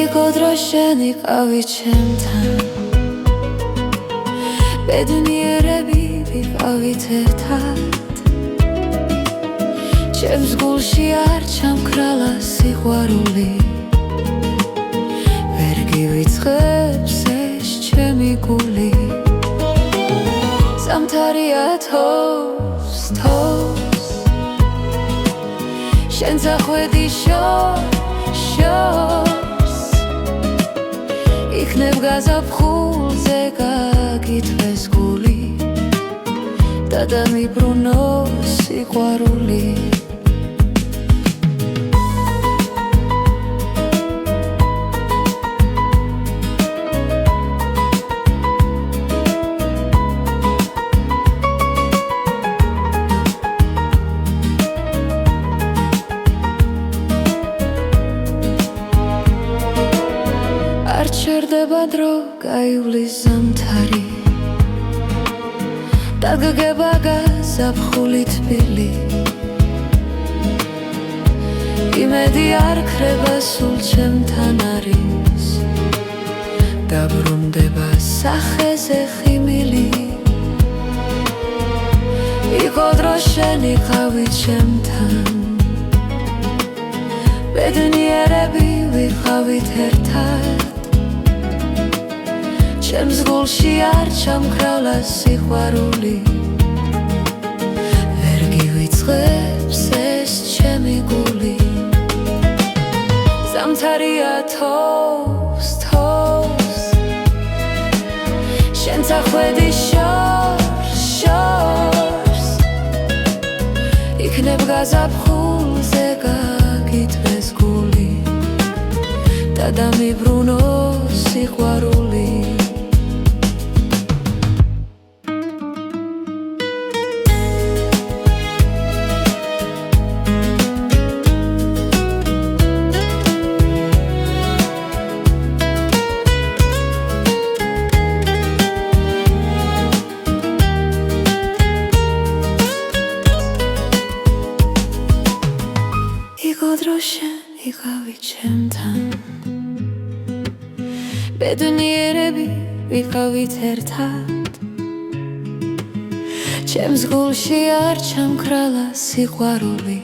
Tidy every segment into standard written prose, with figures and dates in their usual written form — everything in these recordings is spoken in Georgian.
იყო დრო შენ იყავი ჩემთან ბედნიერები ვიყავით ერთად ჩემს გულში არ ჩამქრალა სიყვარული ვერ გივიწყებს ეს ჩემი გული ზამთარია თოვს თოვს შენ წახვედი შორს იქნებ გაზაფხულზე გაგითვეს გული და დამიბრუნო სიყვარული არ ჩერდება დრო გაივლის ზამთარი დაგგება გაზაფხული თბილი იმედი არ ქრება სულ ჩემთან არის დაბრუნდება სახეზე ხიმილი იყო დრო შენ იყავი ჩემთან ბედნიერები ვიყავით ერთად ჩემს გულში არ ჩამქრალა სიყვარული ვერ გივიწყებს ეს ჩემი გული ზამთარია თოვს თოვს შენ წახვედი შორს იქნებ გაზაფხულზე გაგითვეს გული და დამიბრუნო სიყვარული იყო დრო შენ იყავი ჩემთან ბედნიერები ვიყავით ერთად ჩემს გულში არ ჩამქრალა სიყვარული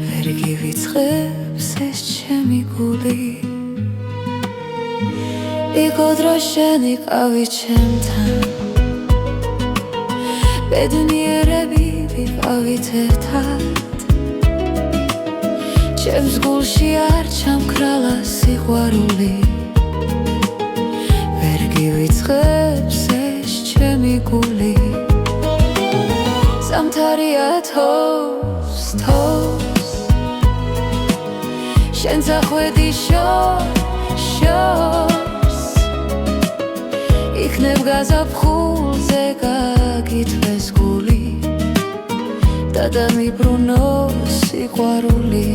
ვერ გივიწყებს ეს ჩემი გული იყო დრო შენ იყავი ჩემთან ბედნიერები ვიყავით ერთად ჩემს გულში არ ჩამქრალა სიყვარული ვერ გივიწყებს ეს ჩემი გული ზამთარია თოვს თოვს შენ წახვედი შორს იქნებ გაზაფხულზე გაგითვეს გული და დამიბრუნო სიყვარული